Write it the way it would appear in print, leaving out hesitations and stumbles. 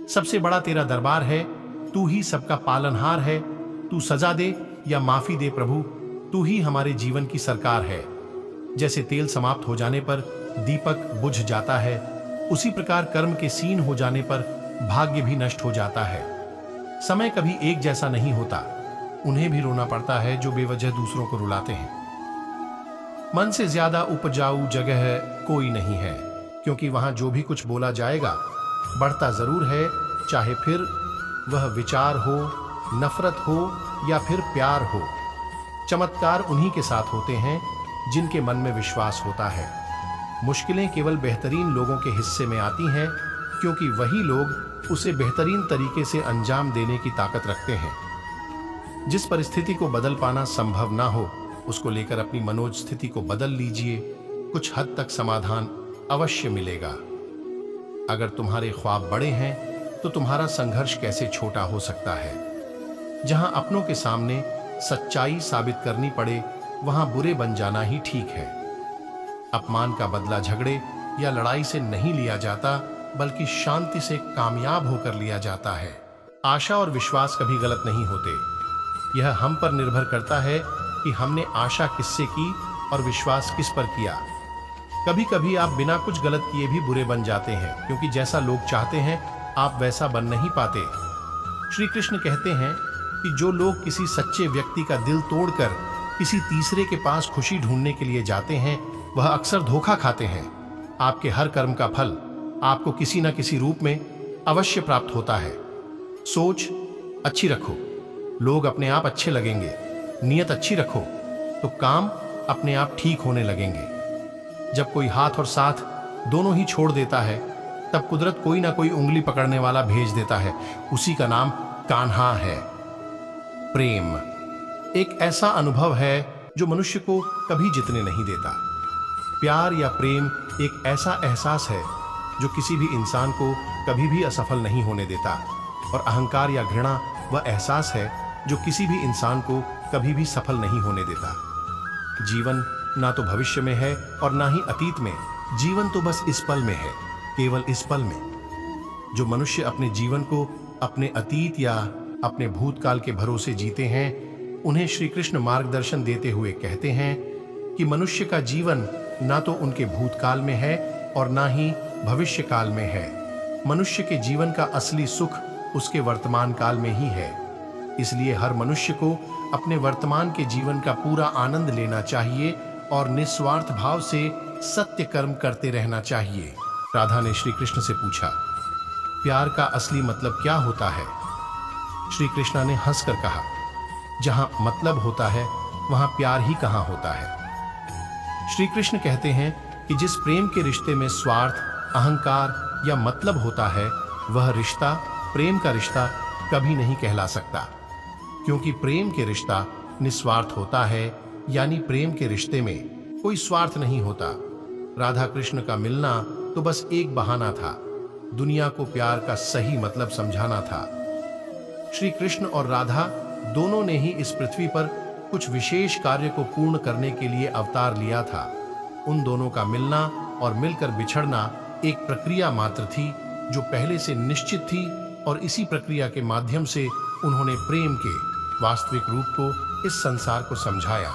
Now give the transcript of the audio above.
सबसे बड़ा तेरा दरबार है, तू ही सबका पालनहार है। तू सजा दे या माफी दे प्रभु, तू ही हमारे जीवन की सरकार है। जैसे तेल समाप्त हो जाने पर दीपक बुझ जाता है, उसी प्रकार कर्म के सीन हो जाने पर भाग्य भी नष्ट हो जाता है। समय कभी एक जैसा नहीं होता, उन्हें भी रोना पड़ता है जो बेवजह दूसरों को रुलाते हैं। मन से ज्यादा उपजाऊ जगह कोई नहीं है, क्योंकि वहां जो भी कुछ बोला जाएगा बढ़ता जरूर है, चाहे फिर वह विचार हो, नफरत हो या फिर प्यार हो। चमत्कार उन्हीं के साथ होते हैं जिनके मन में विश्वास होता है। मुश्किलें केवल बेहतरीन लोगों के हिस्से में आती हैं, क्योंकि वही लोग उसे बेहतरीन तरीके से अंजाम देने की ताकत रखते हैं। जिस परिस्थिति को बदल पाना संभव ना हो, उसको लेकर अपनी मनोज स्थिति को बदल लीजिए, कुछ हद तक समाधान अवश्य मिलेगा। अगर तुम्हारे ख्वाब बड़े हैं तो तुम्हारा संघर्ष कैसे छोटा हो सकता है। जहां अपनों के सामने सच्चाई साबित करनी पड़े, वहां बुरे बन जाना ही ठीक है। अपमान का बदला झगड़े या लड़ाई से नहीं लिया जाता, बल्कि शांति से कामयाब होकर लिया जाता है। आशा और विश्वास कभी गलत नहीं होते। यह हम पर निर्भर करता है कि हमने आशा किससे की और विश्वास किस पर किया। कभी कभी आप बिना कुछ गलत किए भी बुरे बन जाते हैं, क्योंकि जैसा लोग चाहते हैं आप वैसा बन नहीं पाते। श्री कृष्ण कहते हैं कि जो लोग किसी सच्चे व्यक्ति का दिल तोड़कर किसी तीसरे के पास खुशी ढूंढने के लिए जाते हैं, वह अक्सर धोखा खाते हैं। आपके हर कर्म का फल आपको किसी न किसी रूप में अवश्य प्राप्त होता है। सोच अच्छी रखो, लोग अपने आप अच्छे लगेंगे। नियत अच्छी रखो तो काम अपने आप ठीक होने लगेंगे। जब कोई हाथ और साथ दोनों ही छोड़ देता है, तब कुदरत कोई ना कोई उंगली पकड़ने वाला भेज देता है। उसी का नाम कान्हा है। प्रेम एक ऐसा अनुभव है जो मनुष्य को कभी जीतने नहीं देता। प्यार या प्रेम एक ऐसा एहसास है जो किसी भी इंसान को कभी भी असफल नहीं होने देता। और अहंकार या घृणा वह एहसास है जो किसी भी इंसान को कभी भी सफल नहीं होने देता। जीवन ना तो भविष्य में है और ना ही अतीत में। जीवन तो बस इस पल में है, केवल इस पल में। जो मनुष्य अपने जीवन को अपने अतीत या अपने भूतकाल के भरोसे जीते हैं, उन्हें श्री कृष्ण मार्गदर्शन देते हुए कहते हैं कि मनुष्य का जीवन ना तो उनके भूतकाल में है और ना ही भविष्य काल में है। मनुष्य के जीवन का असली सुख उसके वर्तमान काल में ही है। इसलिए हर मनुष्य को अपने वर्तमान के जीवन का पूरा आनंद लेना चाहिए और निस्वार्थ भाव से सत्य कर्म करते रहना चाहिए। राधा ने श्री कृष्ण से पूछा, प्यार का असली मतलब क्या होता है? श्री कृष्ण ने हंसकर कहा, जहां मतलब होता है वहां प्यार ही कहां होता है। श्री कृष्ण कहते हैं कि जिस प्रेम के रिश्ते में स्वार्थ, अहंकार या मतलब होता है, वह रिश्ता प्रेम का रिश्ता कभी नहीं कहला सकता। क्योंकि प्रेम के रिश्ता निस्वार्थ होता है, यानी प्रेम के रिश्ते में कोई स्वार्थ नहीं होता। राधा कृष्ण का मिलना तो बस एक बहाना था, दुनिया को प्यार का सही मतलब समझाना था। श्री कृष्ण और राधा दोनों ने ही इस पृथ्वी पर कुछ विशेष कार्य को पूर्ण करने के लिए अवतार लिया था। उन दोनों का मिलना और मिलकर बिछड़ना एक प्रक्रिया मात्र थी जो पहले से निश्चित थी, और इसी प्रक्रिया के माध्यम से उन्होंने प्रेम के वास्तविक रूप को इस संसार को समझाया।